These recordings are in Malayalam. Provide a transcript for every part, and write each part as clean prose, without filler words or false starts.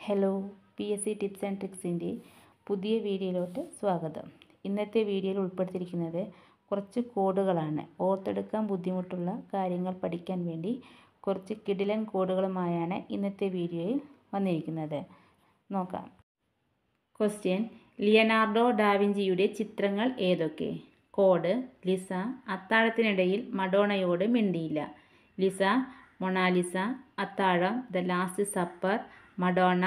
ഹലോ PSC ടിപ്സ് ആൻഡ് ട്രിക്സിൻ്റെ പുതിയ വീഡിയോയിലോട്ട് സ്വാഗതം. ഇന്നത്തെ വീഡിയോയിൽ ഉൾപ്പെടുത്തിയിരിക്കുന്നത് കുറച്ച് കോഡുകളാണ്. ഓർത്തെടുക്കാൻ ബുദ്ധിമുട്ടുള്ള കാര്യങ്ങൾ പഠിക്കാൻ വേണ്ടി കുറച്ച് കിടിലൻ കോഡുകളുമായാണ് ഇന്നത്തെ വീഡിയോയിൽ വന്നിരിക്കുന്നത്. നോക്കാം. ക്വസ്റ്റ്യൻ: ലിയനാർഡോ ഡാവിഞ്ചിയുടെ ചിത്രങ്ങൾ ഏതൊക്കെ? കോഡ്: ലിസ അത്താഴത്തിനിടയിൽ മഡോണയോട് മിണ്ടിയില്ല. ലിസ, മൊണാലിസ, അത്താഴം, the last supper, Madonna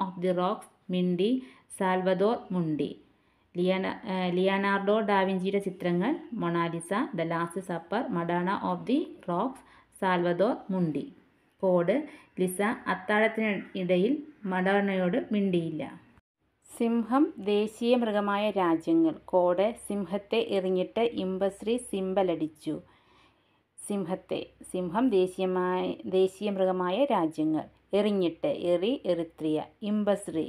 of the rocks, മിണ്ടി, സാൽവദോർ മുണ്ടി. ലിയനാർഡോ ഡാവിഞ്ചിയുടെ ചിത്രങ്ങൾ: Mona Lisa, the last supper, Madonna of the rocks, Salvator Mundi. Code: Lisa അത്താഴത്തിനിടയിൽ മഡോണയോട് മിണ്ടിയില്ല. സിംഹം ദേശീയ മൃഗമായ രാജ്യങ്ങൾ. കോഡ്: സിംഹത്തെ എറിഞ്ഞിട്ട് ഇമ്പശ്രീ സിംബലടിച്ചു. സിംഹം ദേശീയ മൃഗമായ രാജ്യങ്ങൾ. എറിഞ്ഞിട്ട്: എറി എറിത്രിയ, ഇമ്പശ്രീ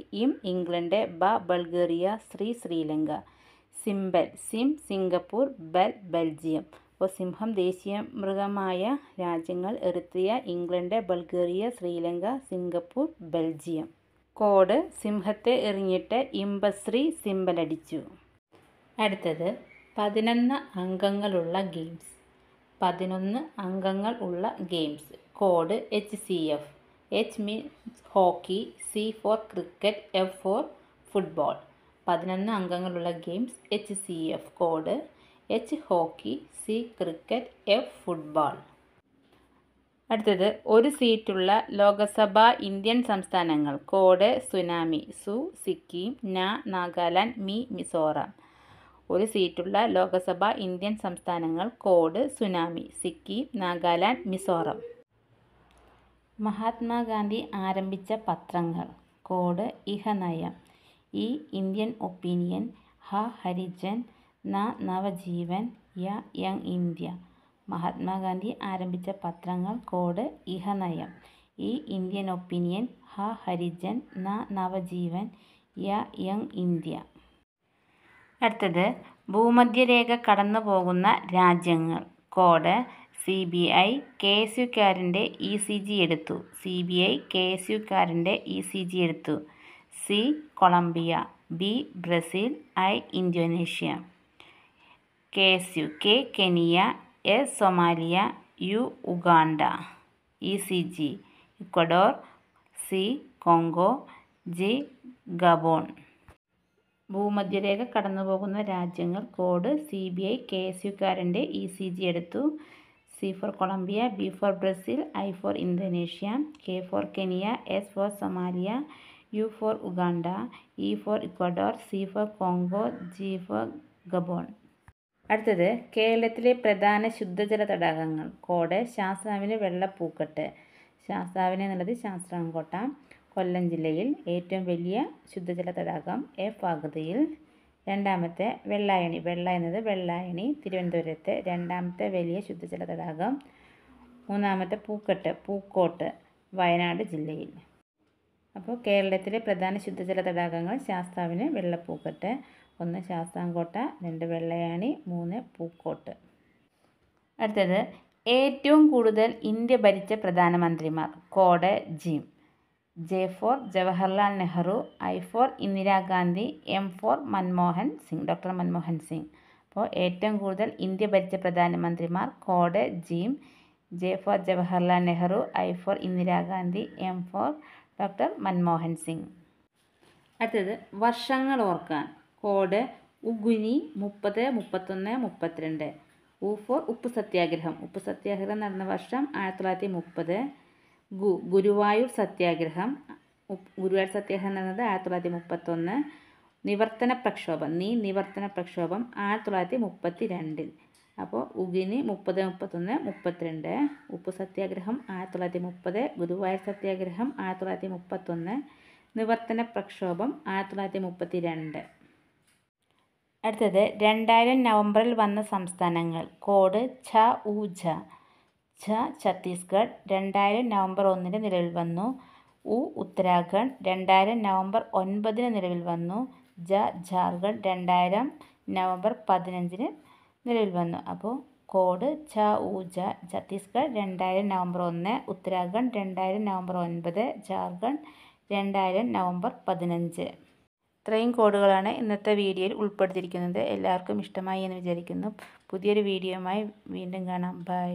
ഇംഗ്ലണ്ട്, ബൾഗേറിയ, ശ്രീലങ്ക. സിംബൽ സിംഗപ്പൂർ, ബെൽജിയം. അപ്പോൾ സിംഹം ദേശീയ മൃഗമായ രാജ്യങ്ങൾ: Eritrea, England, Bulgaria, Sri Lanka, Singapore, Belgium. Code: സിംഹത്തെ എറിഞ്ഞിട്ട് ഇമ്പശ്രീ സിംബലടിച്ചു. അടുത്തത് 11 അംഗങ്ങളുള്ള ഗെയിംസ്. 11 അംഗങ്ങൾ ഉള്ള games. Code: HCF. H means hockey, C for cricket, F for football. 11 അംഗങ്ങളുള്ള games HCF. Code: H hockey, C cricket, F football. അടുത്തത് ഒരു സീറ്റുള്ള ലോകസഭ ഇന്ത്യൻ സംസ്ഥാനങ്ങൾ. Code: tsunami. സു സിക്കിം, ന നാഗാലാൻഡ്, മി മിസോറാം. ഒരു സീറ്റുള്ള ലോകസഭ ഇന്ത്യൻ സംസ്ഥാനങ്ങൾ. Code: tsunami. സിക്കിം, നാഗാലാൻഡ്, മിസോറാം. മഹാത്മാഗാന്ധി ആരംഭിച്ച പത്രങ്ങൾ. കോഡ്: ഇഹനയം. ഇ ഇന്ത്യൻ ഒപ്പീനിയൻ, ഹ ഹരിജൻ, ന നവജീവൻ, യ യങ് ഇന്ത്യ. മഹാത്മാഗാന്ധി ആരംഭിച്ച പത്രങ്ങൾ. കോഡ്: ഇഹനയം. ഇ ഇന്ത്യൻ ഒപ്പീനിയൻ, ഹ ഹരിജൻ, ന നവജീവൻ, യ യങ് ഇന്ത്യ. അടുത്തത് ഭൂമധ്യരേഖ കടന്നു പോകുന്ന രാജ്യങ്ങൾ. കോഡ്: CBI KSUക്കാരൻ്റെ ECG എടുത്തു. CBI KSUക്കാരൻ്റെ ECG എടുത്തു. C Colombia, B Brazil, I Indonesia. KSU K Kenya, S Somalia, U Uganda. ECG Ecuador, C Congo, G Gabon. ഭൂമധ്യരേഖ കടന്നുപോകുന്ന രാജ്യങ്ങൾ. കോഡ്: CBI KSUക്കാരൻ്റെ ECG എടുത്തു. C for Colombia, B for Brazil, I for Indonesia, K for Kenya, S for Somalia, U for Uganda, E for Ecuador, C for Congo, G for Gabon. അടുത്തത് കേരളത്തിലെ പ്രധാന ശുദ്ധജല തടാകങ്ങൾ. കോഡ്: ശാസ്താവിന് വെള്ളപ്പൂക്കെട്ട്. ശാസ്താവിന് എന്നുള്ളത് ശാസ്താംകോട്ട, കൊല്ലം ജില്ലയിൽ. ഏറ്റവും വലിയ ശുദ്ധജല തടാകം F ആകൃതിയിൽ. രണ്ടാമത്തെ വെള്ളായണി. വെള്ള എന്നത് വെള്ളായണി, തിരുവനന്തപുരത്ത്. രണ്ടാമത്തെ വലിയ ശുദ്ധജല തടാകം. മൂന്നാമത്തെ പൂക്കോട്ട്, വയനാട് ജില്ലയിൽ. അപ്പോൾ കേരളത്തിലെ പ്രധാന ശുദ്ധജല തടാകങ്ങൾ: ശാസ്താവിന് വെള്ളപ്പൂക്കെട്ട്, 1 ശാസ്താംകോട്ട, 2 വെള്ളയാണി, 3 പൂക്കോട്ട്. അടുത്തത് ഏറ്റവും കൂടുതൽ ഇന്ത്യ ഭരിച്ച പ്രധാനമന്ത്രിമാർ. Code: gym. J for Jawaharlal Nehru, I for Indira Gandhi, M for doctor Manmohan Singh. അപ്പോൾ ഏറ്റവും കൂടുതൽ ഇന്ത്യ ഭരിച്ച പ്രധാനമന്ത്രിമാർ. Code: gym. J for Jawaharlal Nehru, I for Indira Gandhi, M for doctor Manmohan Singh. അടുത്തത് വർഷങ്ങൾ ഓർക്കാൻ. കോഡ്: ഉഗുനി 30, 31, 32. U for ഉപ്പ് സത്യാഗ്രഹം. ഉപ്പ് സത്യാഗ്രഹം നടന്ന വർഷം 1930. ഗുരുവായൂർ സത്യാഗ്രഹം. ഗുരുവായൂർ സത്യാഗ്രഹം നടന്നത് 1931. നിവർത്തന പ്രക്ഷോഭം 1932. അപ്പോൾ ഉഗിനി 30, 31, 32. ഉപ്പ് സത്യാഗ്രഹം 1930. ഗുരുവായൂർ സത്യാഗ്രഹം 1931. നിവർത്തന പ്രക്ഷോഭം 1932. അടുത്തത് 2000 നവംബറിൽ വന്ന സംസ്ഥാനങ്ങൾ. കോഡ്: ഛ ഉ ഝ. ഛ ഛത്തീസ്ഗഡ്, 2000 നവംബർ 1 നിലവിൽ വന്നു. ഉ ഉത്തരാഖണ്ഡ്, 2000 നവംബർ 9 നിലവിൽ വന്നു. ജ ജാർഖണ്ഡ്, 2000 നവംബർ 15 നിലവിൽ വന്നു. അപ്പോൾ കോഡ്: ഛ ഉ ഝ. Chhattisgarh 2000 November 1, Uttarakhand 2000 November 9, Jharkhand 2000 November 15. ഇത്രയും കോഡുകളാണ് ഇന്നത്തെ വീഡിയോയിൽ ഉൾപ്പെടുത്തിയിരിക്കുന്നത്. എല്ലാവർക്കും ഇഷ്ടമായി എന്ന് വിചാരിക്കുന്നു. പുതിയൊരു വീഡിയോയുമായി വീണ്ടും കാണാം. ബൈ.